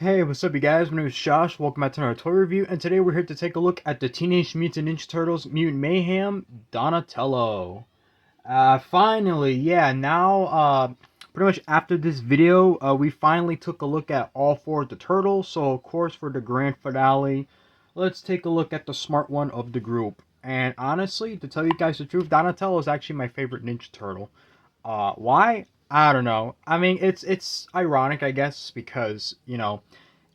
Hey, what's up you guys? My name is Josh. Welcome back to another toy review, and today we're here to take a look at the Teenage Mutant Ninja Turtles Mutant Mayhem Donatello. Finally, yeah, now, pretty much after this video, we finally took a look at all four of the turtles, so of course for the grand finale, let's take a look at the smart one of the group. And honestly, to tell you guys the truth, Donatello is actually my favorite Ninja Turtle. Why? I don't know. I mean, it's ironic, I guess, because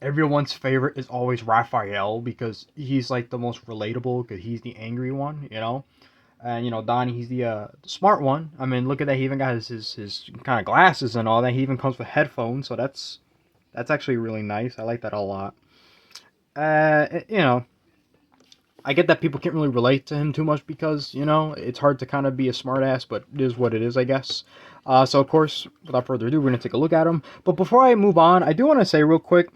everyone's favorite is always Raphael because he's like the most relatable because he's the angry one. And Donnie, he's the smart one. I mean, look at that. He even got his kind of glasses and all that. He even comes with headphones, so that's actually really nice. I like that a lot. Uh, you know, I get that people can't really relate to him too much because, it's hard to kind of be a smartass, but it is what it is, I guess. So, of course, without further ado, we're going to take a look at him. But before I move on, I do want to say real quick,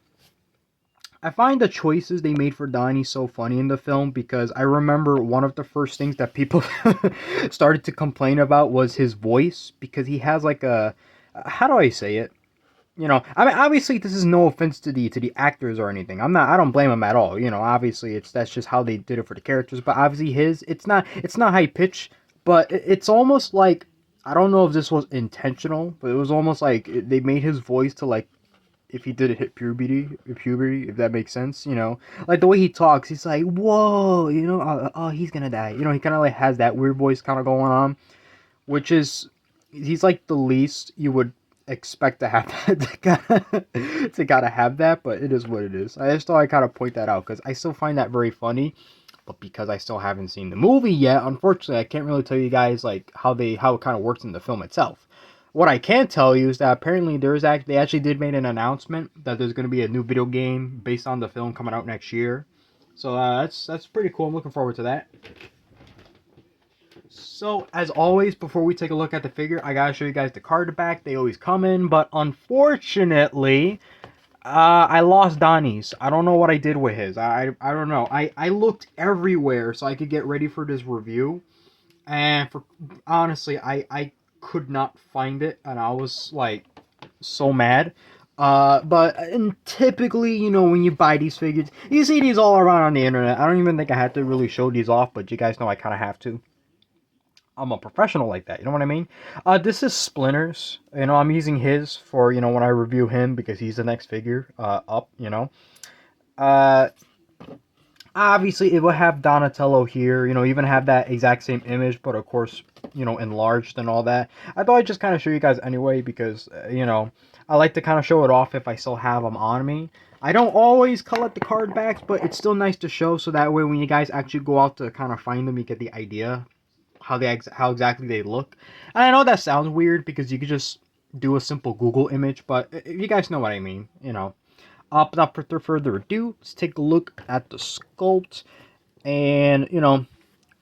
I find the choices they made for Donnie so funny in the film because I remember one of the first things that people started to complain about was his voice because he has like a, how do I say it? I mean, obviously, this is no offense to the actors or anything. I don't blame them at all. Obviously, that's just how they did it for the characters. But obviously, it's not high pitch, but it's almost like I don't know if this was intentional, but it was almost like they made his voice to like if he did hit puberty, if that makes sense. Like the way he talks, he's like, whoa, oh, he's gonna die. He kind of like has that weird voice kind of going on, which is he's like the least you would expect to have that to gotta have that, but it is what it is. I just thought I kind of point that out because I still find that very funny, but because I still haven't seen the movie yet, unfortunately, I can't really tell you guys like how it kind of works in the film itself. What I can tell you is that apparently they actually did make an announcement that there's going to be a new video game based on the film coming out next year. So that's pretty cool. I'm looking forward to that. So, as always, before we take a look at the figure, I gotta show you guys the card back. They always come in, but unfortunately, I lost Donnie's. I don't know what I did with his. I don't know. I looked everywhere so I could get ready for this review, and honestly, I could not find it, and I was like so mad. And typically, when you buy these figures, you see these all around on the internet. I don't even think I had to really show these off, but you guys know I kind of have to. I'm a professional like that, you know what I mean? This is Splinters. I'm using his for, when I review him because he's the next figure up. Uh, Obviously, it will have Donatello here, even have that exact same image, but of course, enlarged and all that. I thought I'd just kind of show you guys anyway because, I like to kind of show it off if I still have them on me. I don't always collect the card backs, but it's still nice to show so that way when you guys actually go out to kind of find them, you get the idea how exactly they look. And I know that sounds weird because you could just do a simple Google image, but you guys know what I mean. Without further ado, let's take a look at the sculpt. And, of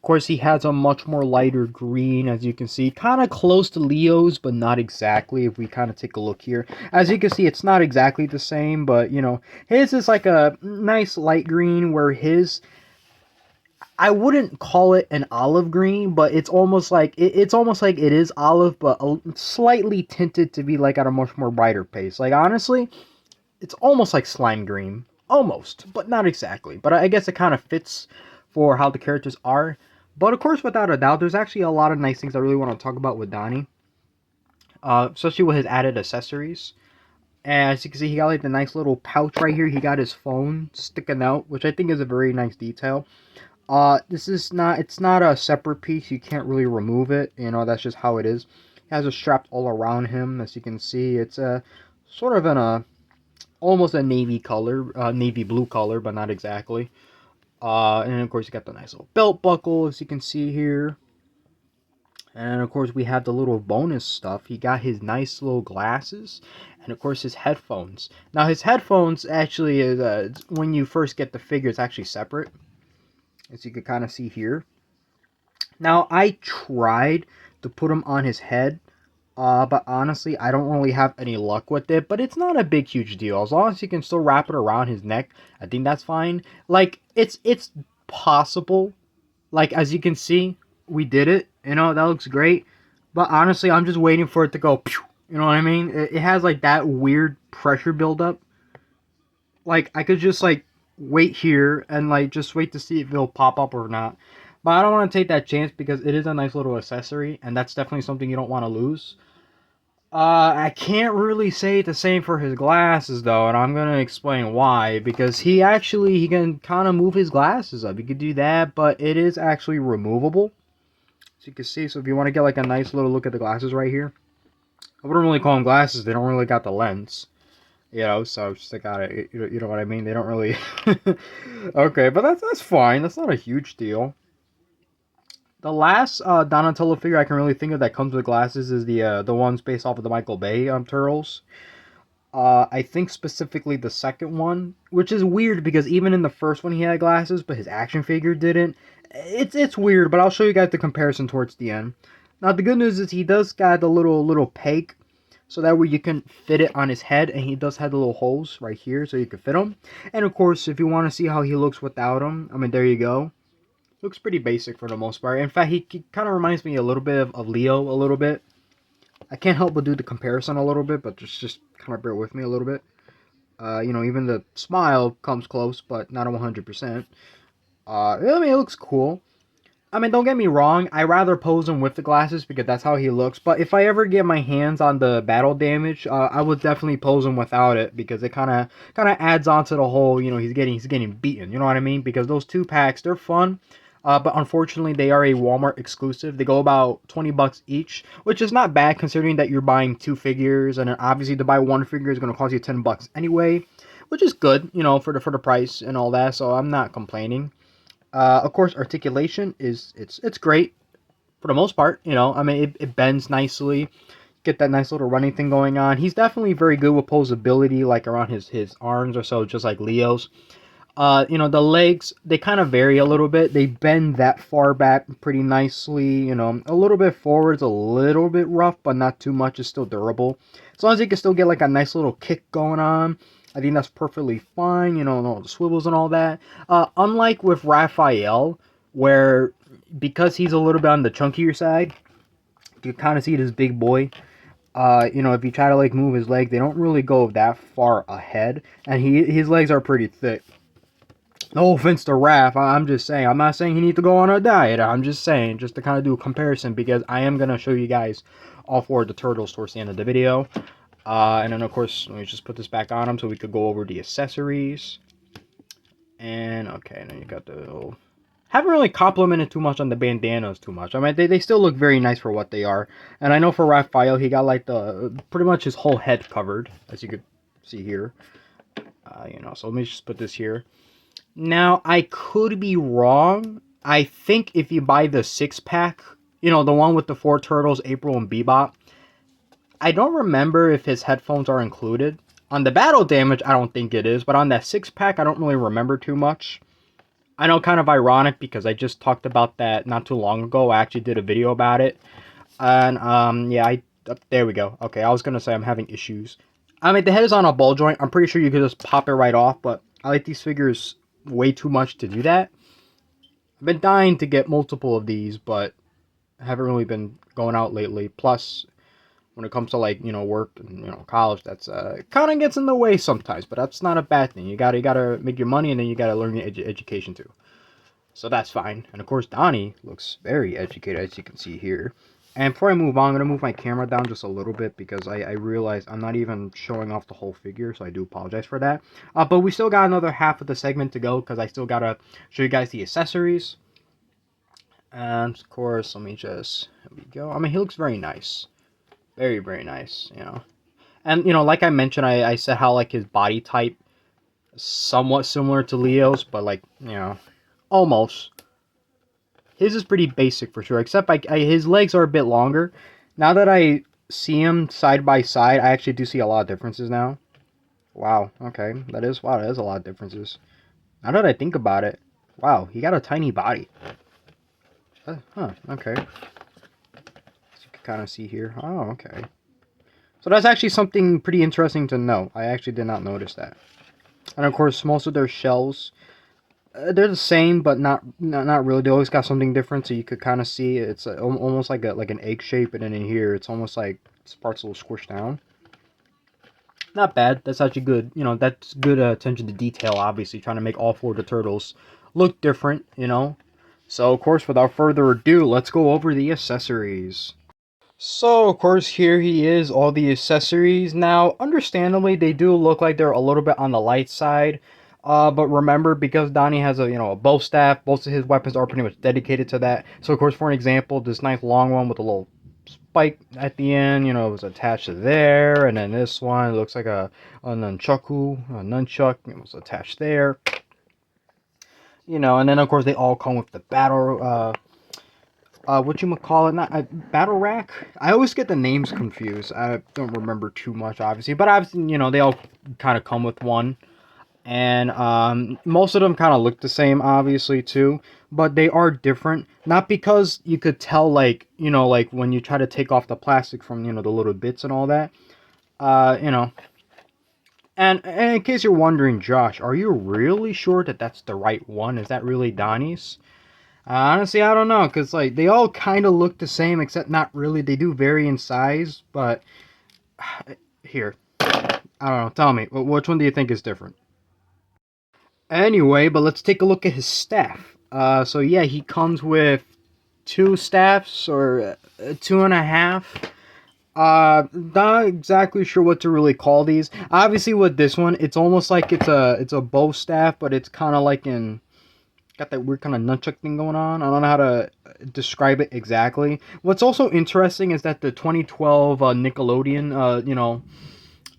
course, he has a much more lighter green, as you can see. Kind of close to Leo's, but not exactly, if we kind of take a look here. As you can see, it's not exactly the same, but, his is like a nice light green, where his I wouldn't call it an olive green, but it's almost like it is olive, but slightly tinted to be like at a much more brighter pace. Like honestly, it's almost like slime green, almost, but not exactly. But I guess it kind of fits for how the characters are. But of course, without a doubt, there's actually a lot of nice things I really want to talk about with Donnie, especially with his added accessories. And as you can see, he got like the nice little pouch right here. He got his phone sticking out, which I think is a very nice detail. It's not a separate piece. You can't really remove it. That's just how it is. He has it strapped all around him, as you can see. It's a sort of almost a navy color, navy blue color, but not exactly. And of course, you got the nice little belt buckle, as you can see here. And of course, we have the little bonus stuff. He got his nice little glasses, and of course, his headphones. Now, his headphones actually is when you first get the figure, it's actually separate, as you can kind of see here. Now, I tried to put him on his head, but honestly, I don't really have any luck with it. But it's not a big, huge deal. As long as you can still wrap it around his neck, I think that's fine. Like, it's possible. Like, as you can see, we did it. That looks great. But honestly, I'm just waiting for it to go, pew, you know what I mean? It has, like, that weird pressure buildup. like I could just like wait here and like just wait to see if it'll pop up or not. But I don't want to take that chance because it is a nice little accessory, and that's definitely something you don't want to lose. I can't really say the same for his glasses though, and I'm gonna explain why. Because he can kind of move his glasses up. He could do that, but it is actually removable. So you can see. So if you want to get like a nice little look at the glasses right here, I wouldn't really call them glasses. They don't really got the lens. You know, so just like got it. You know what I mean? They don't really. Okay, but that's fine. That's not a huge deal. The last Donatello figure I can really think of that comes with glasses is the ones based off of the Michael Bay Turtles. I think specifically the second one, which is weird because even in the first one he had glasses, but his action figure didn't. It's weird, but I'll show you guys the comparison towards the end. Now the good news is he does got the little peg, so that way you can fit it on his head, and he does have the little holes right here, so you can fit him. And of course, if you want to see how he looks without him, I mean there you go. Looks pretty basic for the most part. In fact, he kind of reminds me a little bit of Leo a little bit. I can't help but do the comparison a little bit, but just kind of bear with me a little bit. You know, even the smile comes close, but not a 100%. I mean, it looks cool. I mean, don't get me wrong. I rather pose him with the glasses because that's how he looks. But if I ever get my hands on the battle damage, I would definitely pose him without it because it kind of adds on to the whole. You know, he's getting beaten. You know what I mean? Because those 2 packs, they're fun. But unfortunately, they are a Walmart exclusive. They go about $20 each, which is not bad considering that you're buying 2 figures, and obviously to buy 1 figure is going to cost you $10 anyway, which is good, you know, for the price and all that. So I'm not complaining. Of course, articulation is it's great for the most part. You know, I mean, it bends nicely. Get that nice little running thing going on. He's definitely very good with posability, like around his arms or so, just like Leo's. You know, the legs, they kind of vary a little bit. They bend that far back pretty nicely. You know, a little bit forwards, a little bit rough, but not too much. It's still durable. As long as you can still get like a nice little kick going on, I think that's perfectly fine. You know, and all the swivels and all that. Unlike with Raphael, where because he's a little bit on the chunkier side, you kind of see this big boy. You know, if you try to like move his leg, they don't really go that far ahead, and his legs are pretty thick. No offense to Raph, I'm just saying. I'm not saying he needs to go on a diet. I'm just saying, just to kind of do a comparison, because I am going to show you guys all 4 of the turtles towards the end of the video. And then, of course, let me just put this back on him so we could go over the accessories. And, okay, then you got the little... Haven't really complimented too much on the bandanas too much. I mean, they still look very nice for what they are. And I know for Raphael, he got, like, pretty much his whole head covered, as you could see here. You know, so let me just put this here. Now, I could be wrong. I think if you buy the 6-pack, you know, the one with the 4 turtles, April and Bebop, I don't remember if his headphones are included. On the battle damage, I don't think it is, but on that 6-pack, I don't really remember too much. I know, kind of ironic, because I just talked about that not too long ago. I actually did a video about it. And, yeah, there we go. Okay, I was going to say I'm having issues. I mean, the head is on a ball joint. I'm pretty sure you could just pop it right off, but I like these figures way too much to do that. I've been dying to get multiple of these, but I haven't really been going out lately. Plus, when it comes to like, you know, work and, you know, college, that's kind of gets in the way sometimes, but that's not a bad thing. You gotta make your money, and then you gotta learn your education too. So that's fine. And of course, Donnie looks very educated, as you can see here. And before I move on, I'm going to move my camera down just a little bit because I realize I'm not even showing off the whole figure, so I do apologize for that. But we still got another half of the segment to go because I still got to show you guys the accessories. And of course, let me just, here we go. I mean, he looks very nice. Very, very nice, you know. And, you know, like I mentioned, I said how, like, his body type is somewhat similar to Leo's, but, like, you know, almost. His is pretty basic for sure, except his legs are a bit longer. Now that I see him side by side, I actually do see a lot of differences now. Wow, okay. That is a lot of differences. Now that I think about it, wow, he got a tiny body. Okay. As you can kind of see here. Oh, okay. So that's actually something pretty interesting to know. I actually did not notice that. And of course, most of their shells, they're the same, but not really. They always got something different, so you could kind of see it's almost like an egg shape, and then in here, it's almost like this part's a little squished down. Not bad. That's actually good. You know, that's good attention to detail, obviously, trying to make all four of the turtles look different, you know. So, of course, without further ado, let's go over the accessories. So, of course, here he is, all the accessories. Now, understandably, they do look like they're a little bit on the light side. But remember, because Donnie has a bow staff, most of his weapons are pretty much dedicated to that. So, of course, for an example, this nice long one with a little spike at the end, was attached to there. And then this one looks like a nunchuck, it was attached there. And then, of course, they all come with the what you call it? Not a battle rack. I always get the names confused. I don't remember too much, obviously, but obviously, they all kind of come with one, and most of them kind of look the same, obviously, too. But they are different, not because you could tell, like when you try to take off the plastic from the little bits and all that, uh, you know. And in case you're wondering, Josh, are you really sure that that's the right one? Is that really Donnie's? Honestly, I don't know, because, like, they all kind of look the same, except not really. They do vary in size, but here, I don't know. Tell me, which one do you think is different? Anyway, but let's take a look at his staff. So yeah, he comes with two staffs, or two and a half. Not exactly sure what to really call these. Obviously, with this one, it's almost like it's a bow staff, but it's kind of like got that weird kind of nunchuck thing going on. I don't know how to describe it exactly. What's also interesting is that the 2012 Nickelodeon,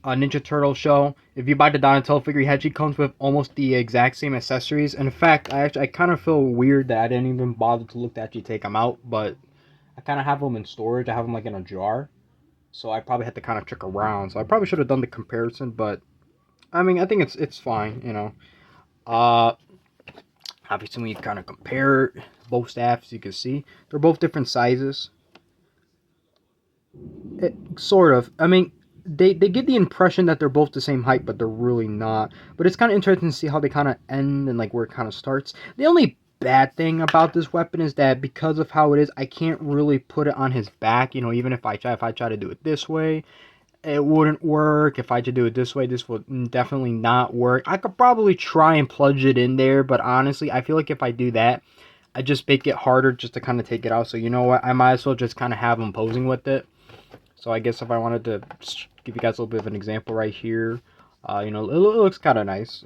Ninja Turtle show, if you buy the Donatello figure, he actually comes with almost the exact same accessories. And in fact, I kind of feel weird that I didn't even bother to look to actually take them out, but I kind of have them in storage. I have them like in a jar, so I probably had to kind of check around. So I probably should have done the comparison, but I mean, I think it's fine. Uh, Obviously, when you kind of compare both staffs, you can see they're both different sizes. Sort of. I mean, they give the impression that they're both the same height, but they're really not. But it's kind of interesting to see how they kind of end and like where it kind of starts. The only bad thing about this weapon is that because of how it is, I can't really put it on his back. Even if I try to do it this way, it wouldn't work. If I had to do it this way, this would definitely not work. I could probably try and plunge it in there, but honestly, I feel like if I do that, I just make it harder just to kind of take it out. So you know what? I might as well just kind of have him posing with it. So I guess if I wanted to give you guys a little bit of an example right here, it looks kind of nice.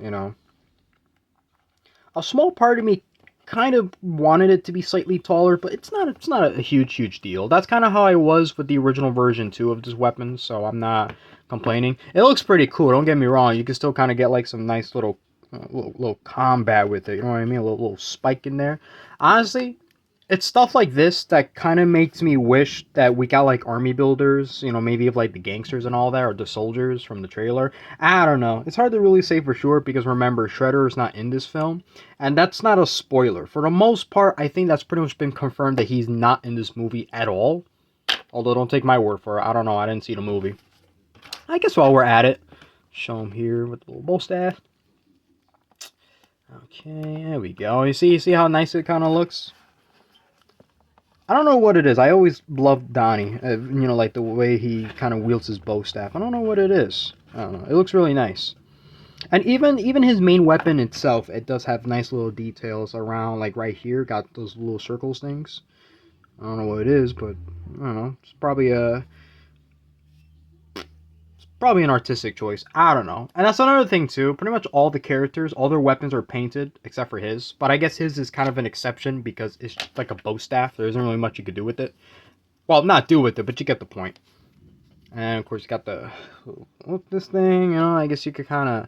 A small part of me kind of wanted it to be slightly taller, but it's not a huge deal. That's kind of how I was with the original version too of this weapon, so I'm not complaining. It looks pretty cool, don't get me wrong. You can still kind of get like some nice little combat with it, you know what I mean? A little spike in there. Honestly, it's stuff like this that kind of makes me wish that we got like army builders, maybe of like the gangsters and all that, or the soldiers from the trailer. I don't know. It's hard to really say for sure because remember, Shredder is not in this film, and that's not a spoiler. For the most part, I think that's pretty much been confirmed that he's not in this movie at all. Although, don't take my word for it. I don't know. I didn't see the movie. I guess while we're at it, show him here with the little bow staff. Okay, there we go. You see how nice it kind of looks? I don't know what it is. I always loved Donnie. Like the way he kind of wields his bow staff. I don't know what it is. I don't know. It looks really nice. And even his main weapon itself, it does have nice little details around, like right here, got those little circles things. I don't know what it is, but I don't know. It's probably an artistic choice. I don't know. And that's another thing too. Pretty much all the characters, all their weapons are painted except for his. But I guess his is kind of an exception because it's just like a bow staff. There isn't really much you could do with it. Well, not do with it, but you get the point. And of course, you got this thing. I guess you could kind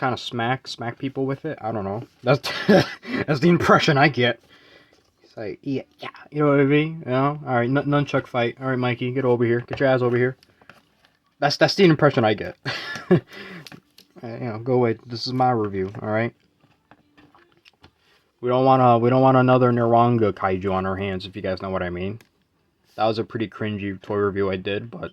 of smack people with it. I don't know. That's that's the impression I get. It's like yeah, you know what I mean. All right, nunchuck fight. All right, Mikey, get over here. Get your ass over here. That's the impression I get. Go away. This is my review. All right. We don't want another Niranga kaiju on our hands, if you guys know what I mean. That was a pretty cringy toy review I did, but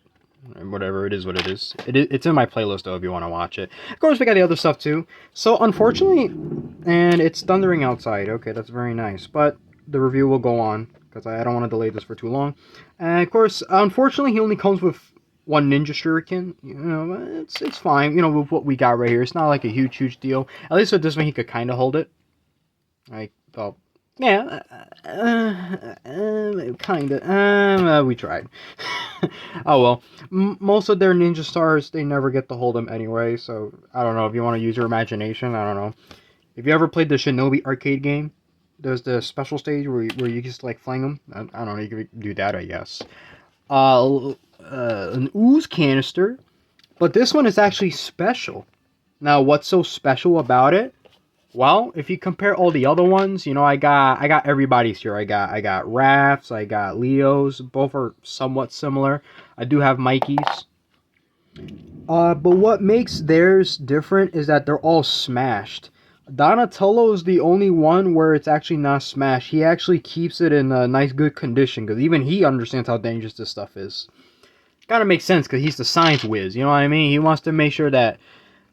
whatever, it is what it is. It's in my playlist though if you want to watch it. Of course, we got the other stuff too. So unfortunately, and it's thundering outside. Okay, that's very nice, but the review will go on because I don't want to delay this for too long. And of course, unfortunately, he only comes with one ninja shuriken. You know, it's fine. You know, with what we got right here, it's not like a huge deal. At least with this one, he could kind of hold it. Like, well, yeah, kind of. We tried. Oh well. Most of their ninja stars, they never get to hold them anyway. So I don't know if you want to use your imagination. I don't know. If you ever played the Shinobi arcade game, there's the special stage where you just like fling them. I don't know. You can do that, I guess. An ooze canister, but this one is actually special. Now, what's so special about it? Well, if you compare all the other ones, you know, I got everybody's here. I got Raph's, I got Leo's. Both are somewhat similar. I do have Mikey's. But what makes theirs different is that they're all smashed. Donatello's the only one where it's actually not smashed. He actually keeps it in a nice, good condition because even he understands how dangerous this stuff is. Kind of makes sense because he's the science whiz. You know what I mean? He wants to make sure that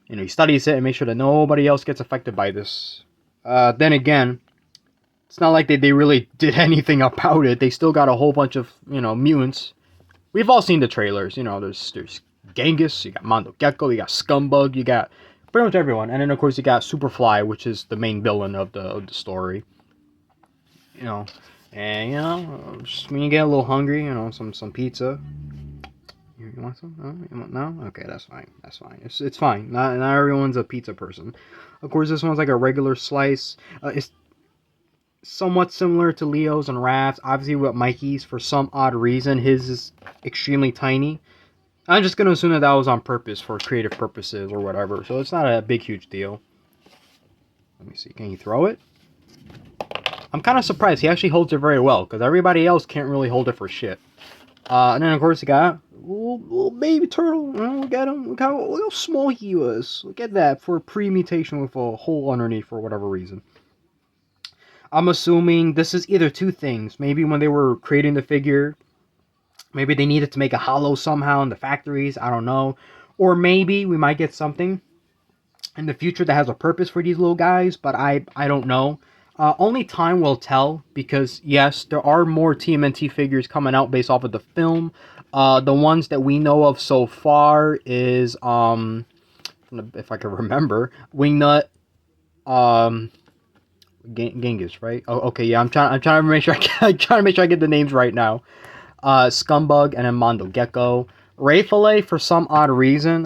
he studies it and make sure that nobody else gets affected by this. Then again, it's not like they really did anything about it. They still got a whole bunch of mutants. We've all seen the trailers. You know, there's Genghis, you got Mondo Gecko, you got Scumbug, you got pretty much everyone, and then of course you got Superfly, which is the main villain of the story. You know, and just when you get a little hungry, some pizza. You want some? No? You want, no? Okay, that's fine. That's fine. It's fine. Not everyone's a pizza person. Of course, this one's like a regular slice. It's somewhat similar to Leo's and Raph's. Obviously, with Mikey's, for some odd reason, his is extremely tiny. I'm just going to assume that was on purpose for creative purposes or whatever. So it's not a big, huge deal. Let me see. Can you throw it? I'm kind of surprised. He actually holds it very well because everybody else can't really hold it for shit. And then, of course, you got little baby turtle. Look at him. Look how small he was. Look at that for pre-mutation with a hole underneath for whatever reason. I'm assuming this is either two things. Maybe when they were creating the figure, maybe they needed to make a hollow somehow in the factories. I don't know. Or maybe we might get something in the future that has a purpose for these little guys, but I don't know. Only time will tell because, yes, there are more TMNT figures coming out based off of the film. The ones that we know of so far is, if I can remember, Wingnut, Genghis, right? Oh, okay, yeah, I'm trying to make sure I'm trying to make sure I get the names right now. Scumbug, and then Mondo Gecko. Rayfale, for some odd reason,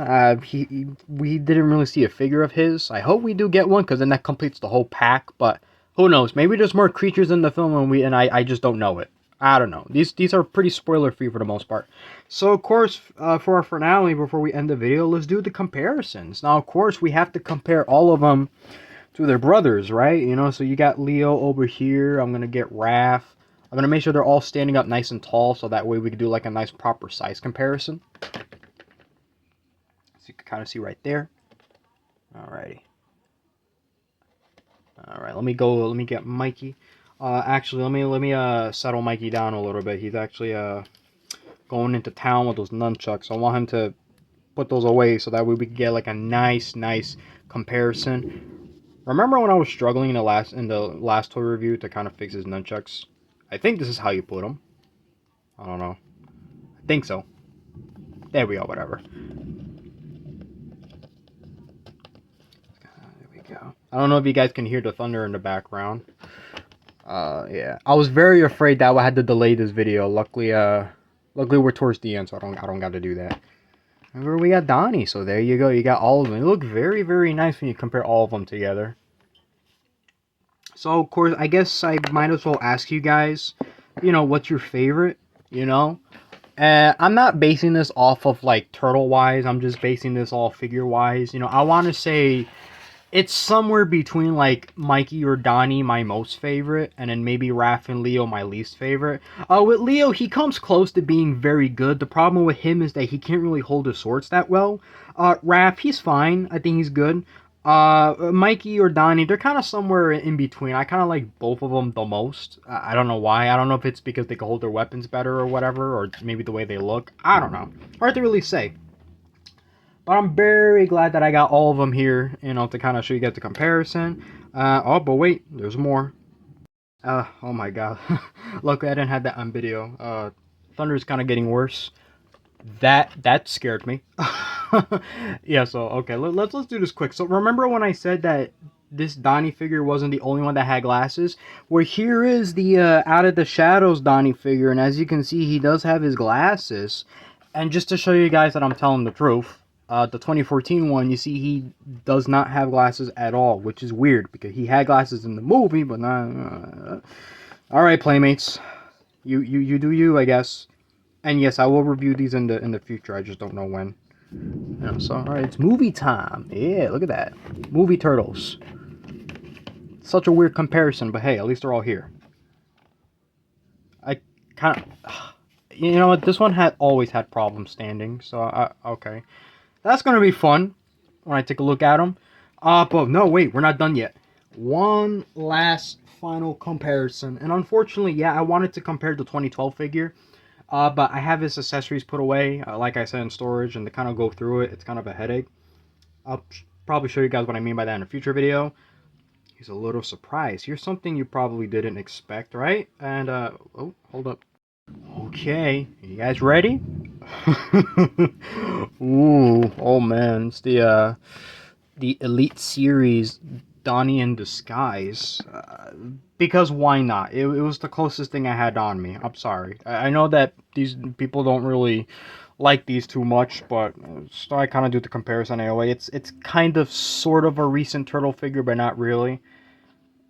we didn't really see a figure of his. I hope we do get one, because then that completes the whole pack, but who knows? Maybe there's more creatures in the film, and I just don't know it. I don't know. These are pretty spoiler-free for the most part. So, of course, for our finale, before we end the video, let's do the comparisons. Now, of course, we have to compare all of them to their brothers, right? So you got Leo over here. I'm going to get Raph. I'm going to make sure they're all standing up nice and tall, so that way we can do like a nice proper size comparison. So you can kind of see right there. Alrighty. Alright, let me get Mikey. Actually, let me settle Mikey down a little bit. He's actually going into town with those nunchucks. I want him to put those away so that way we can get like a nice comparison. Remember when I was struggling in the last toy review to kind of fix his nunchucks? I think this is how you put them. I don't know. I think so. There we go, whatever. There we go. I don't know if you guys can hear the thunder in the background. Yeah. I was very afraid that I had to delay this video. Luckily we're towards the end, so I don't got to do that. Remember, we got Donnie, so there you go. You got all of them. They look very, very nice when you compare all of them together. So, of course, I guess I might as well ask you guys, what's your favorite, I'm not basing this off of, like, turtle-wise. I'm just basing this all figure-wise. I want to say it's somewhere between, like, Mikey or Donnie, my most favorite, and then maybe Raph and Leo, my least favorite. With Leo, he comes close to being very good. The problem with him is that he can't really hold his swords that well. Raph, he's fine. I think he's good. Mikey or Donnie, they're kind of somewhere in between. I kind of like both of them the most. I don't know why. I don't know if it's because they can hold their weapons better or whatever, or maybe the way they look. I don't know. Hard to really say. But I'm very glad that I got all of them here, to kind of show you guys the comparison. Oh, but wait, there's more. Oh my god. Luckily I didn't have that on video. Thunder's kind of getting worse. That scared me. Yeah, so okay, let's do this quick. So remember when I said that this Donnie figure wasn't the only one that had glasses? Well, here is the Out of the Shadows Donnie figure, and as you can see, he does have his glasses. And just to show you guys that I'm telling the truth, the 2014 one, you see he does not have glasses at all, which is weird because he had glasses in the movie, but not. All right, Playmates, you do you, I guess. And yes, I will review these in the future. I just don't know when. Yeah, so all right, it's movie time. Yeah, look at that. Movie turtles. Such a weird comparison, but hey, at least they're all here. I kind of, you know what? This one had always had problems standing. So okay, that's gonna be fun when I take a look at them. But no, wait, we're not done yet. One last final comparison, and unfortunately, yeah, I wanted to compare the 2012 figure. But I have his accessories put away, like I said, in storage, and to kind of go through it, it's kind of a headache. I'll probably show you guys what I mean by that in a future video. He's a little surprised. Here's something you probably didn't expect, right? And, oh, hold up. Okay, you guys ready? Ooh, oh man, it's the Elite Series Donnie in Disguise. Because why not? It was the closest thing I had on me. I'm sorry. I know that these people don't really like these too much, but so I kind of do the comparison anyway. It's kind of sort of a recent turtle figure, but not really.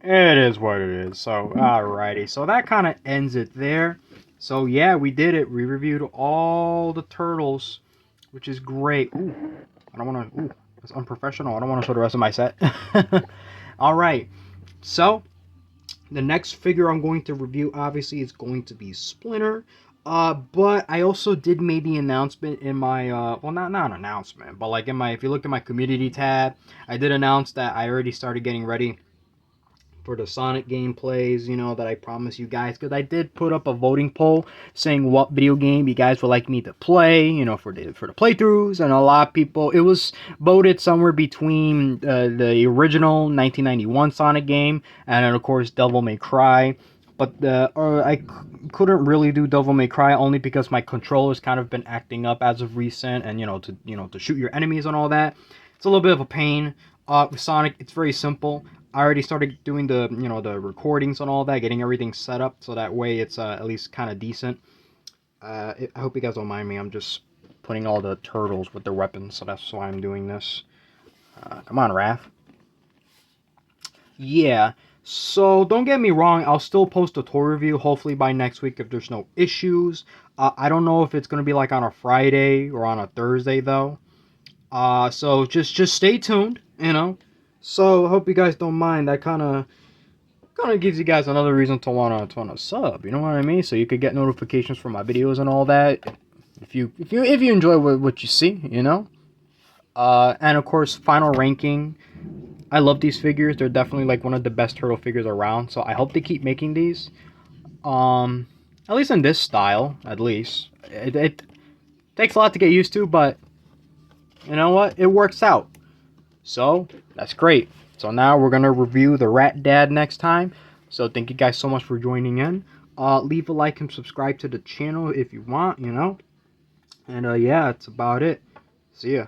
It is what it is. So, alrighty. So that kind of ends it there. So yeah, we did it. We reviewed all the turtles, which is great. Ooh, I don't want to. Ooh, that's unprofessional. I don't want to show the rest of my set. All right. So the next figure I'm going to review, obviously, is going to be Splinter. But I also did make the announcement in my well, not an announcement, but like in my, if you look at my community tab, I did announce that I already started getting ready for the Sonic gameplays, you know, that I promised you guys, because I did put up a voting poll saying what video game you guys would like me to play, you know, for the playthroughs, and a lot of people, it was voted somewhere between the original 1991 Sonic game and then of course Devil May Cry. But I couldn't really do Devil May Cry only because my controller's kind of been acting up as of recent, and to shoot your enemies and all that, it's a little bit of a pain. With Sonic, it's very simple. I already started doing the the recordings and all that, getting everything set up so that way it's at least kind of decent. I hope you guys don't mind me. I'm just putting all the turtles with their weapons, so that's why I'm doing this. Come on, Raph. Yeah. So don't get me wrong. I'll still post a toy review hopefully by next week if there's no issues. I don't know if it's gonna be like on a Friday or on a Thursday though. So just stay tuned. So I hope you guys don't mind. That kind of gives you guys another reason to wanna sub. You know what I mean? So you could get notifications for my videos and all that. If you enjoy what you see, and of course, final ranking. I love these figures. They're definitely like one of the best turtle figures around. So I hope they keep making these. At least in this style, at least. It takes a lot to get used to, but you know what? It works out. So that's great. So now we're gonna review the Rat Dad next time. So thank you guys so much for joining in. Leave a like and subscribe to the channel if you want, And yeah, that's about it. See ya.